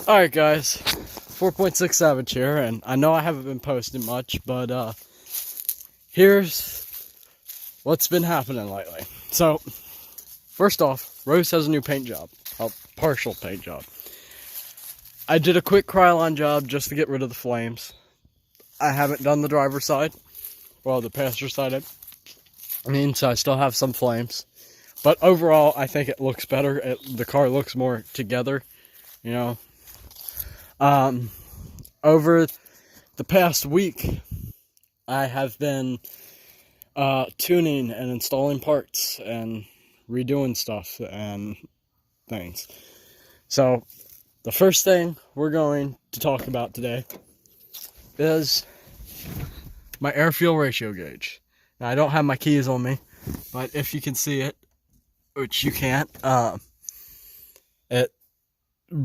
Alright guys, 4.6 Savage here, and I know I haven't been posting much, but here's what's been happening lately. So, first off, Rose has a new paint job, a partial paint job. I did a quick Krylon job just to get rid of the flames. I haven't done the driver's side, well the passenger side, so I still have some flames. But overall, I think it looks better, the car looks more together, you know. Over the past week, I have been tuning and installing parts and redoing stuff and things. So, the first thing we're going to talk about today is my air-fuel ratio gauge. Now, I don't have my keys on me, but if you can see it, which you can't, it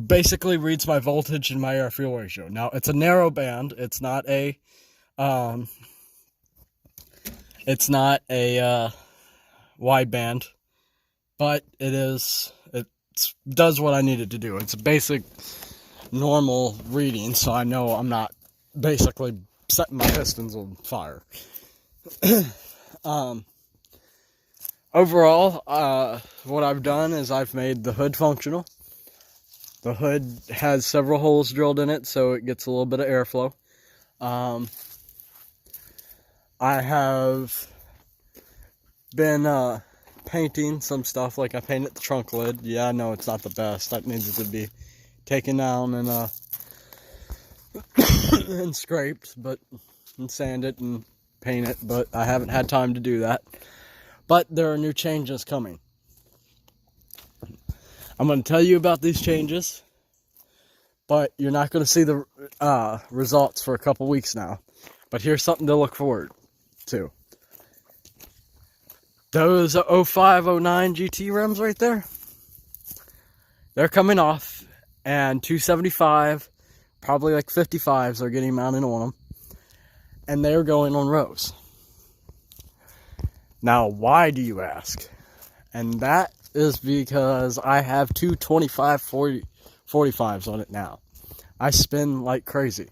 basically reads my voltage and my air-fuel ratio. Now, it's a narrow band. It's not a wide band, but it does what I need it to do. It's a basic, normal reading, so I know I'm not basically setting my pistons on fire. Overall, what I've done is I've made the hood functional. The hood has several holes drilled in it, so it gets a little bit of airflow. I have been painting some stuff, like I painted the trunk lid. Yeah, I know it's not the best. That needs to be taken down and and scraped, and sanded and paint it, but I haven't had time to do that. But there are new changes coming. I'm going to tell you about these changes, but you're not going to see the results for a couple weeks now. But here's something to look forward to. Those 05, 09 GT rims right there, they're coming off, and 275, probably like 55s are getting mounted on them, and they're going on Rose. Now, why do you ask? And that is because I have two 25 45s on it now. I spin like crazy.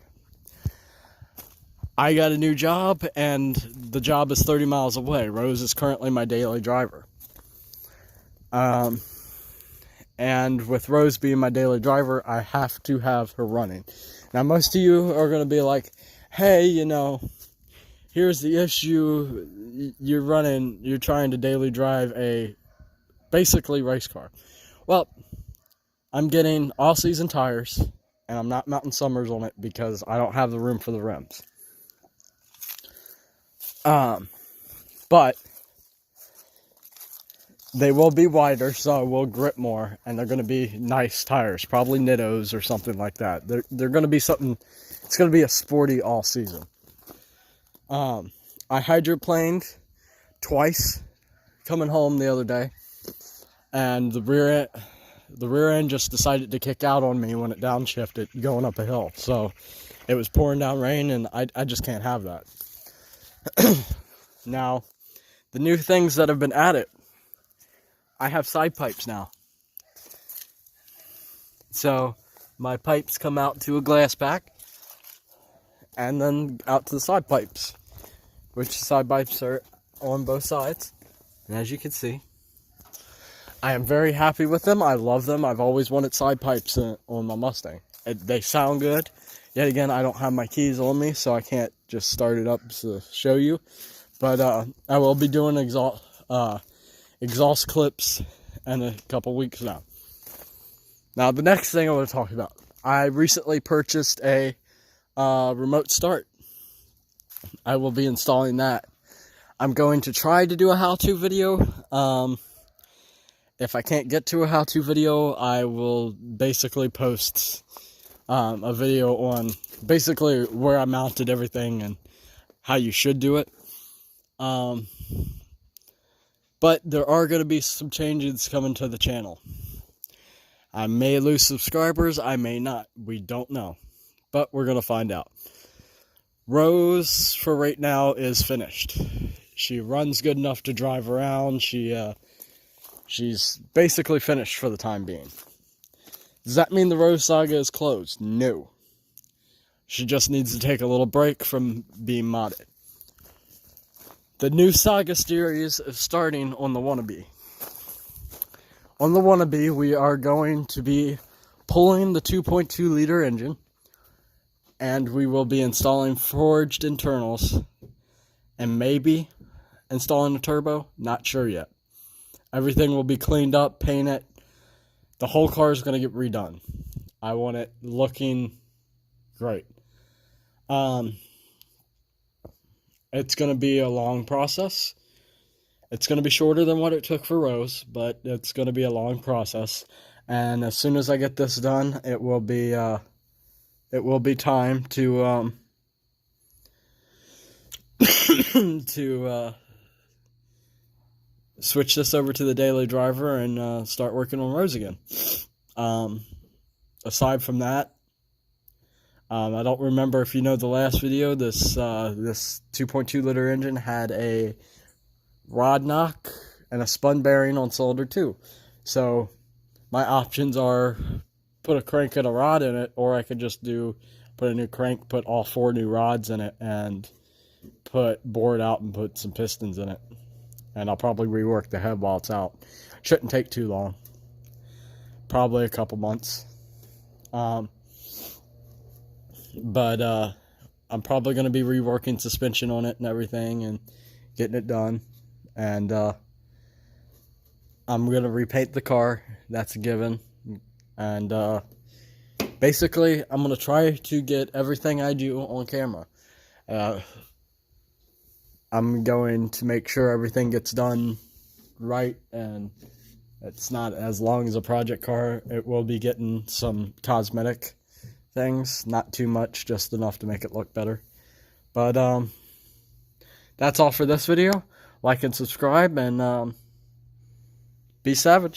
I got a new job, and the job is 30 miles away. Rose is currently my daily driver. And with Rose being my daily driver, I have to have her running. Now, most of you are going to be like, hey, here's the issue. You're trying to daily drive a basically race car. Well, I'm getting all-season tires, and I'm not mounting summers on it because I don't have the room for the rims. But they will be wider, so it will grip more, and they're going to be nice tires, probably Nittos or something like that. They're going to be something. It's going to be a sporty all season. I hydroplaned twice coming home the other day, and the rear end just decided to kick out on me when it downshifted going up a hill. So it was pouring down rain, and I just can't have that. Now, the new things that have been added, I have side pipes now. So my pipes come out to a glass pack, and then out to the side pipes, which side pipes are on both sides. And as you can see, I am very happy with them. I love them. I've always wanted side pipes on my Mustang. They sound good. Yet again, I don't have my keys on me, so I can't just start it up to show you. But I will be doing exhaust clips in a couple weeks now. Now, the next thing I want to talk about. I recently purchased a remote start. I will be installing that. I'm going to try to do a how-to video. If I can't get to a how-to video, I will basically post a video on basically where I mounted everything and how you should do it. But there are going to be some changes coming to the channel. I may lose subscribers, I may not. We don't know. But we're going to find out. Rose, for right now, is finished. She runs good enough to drive around. She's basically finished for the time being. Does that mean the Rose Saga is closed? No. She just needs to take a little break from being modded. The new Saga series is starting on the Wannabe. On the Wannabe, we are going to be pulling the 2.2 liter engine, and we will be installing forged internals, and maybe installing a turbo. Not sure yet. Everything will be cleaned up, painted. The whole car is going to get redone. I want it looking great. It's going to be a long process. It's going to be shorter than what it took for Rose, but it's going to be a long process. And as soon as I get this done, it will be time to to switch this over to the daily driver and start working on Rose again. Aside from that, I don't remember if you know the last video. This 2.2 liter engine had a rod knock and a spun bearing on cylinder 2. So my options are put a crank and a rod in it, or I could just put a new crank, put all 4 new rods in it, and bore it out and put some pistons in it. And I'll probably rework the head while it's out. Shouldn't take too long. Probably a couple months. But I'm probably going to be reworking suspension on it and everything and getting it done. And I'm going to repaint the car. That's a given. And basically, I'm going to try to get everything I do on camera. I'm going to make sure everything gets done right, and it's not as long as a project car. It will be getting some cosmetic things, not too much, just enough to make it look better. But that's all for this video. Like and subscribe, and be savage.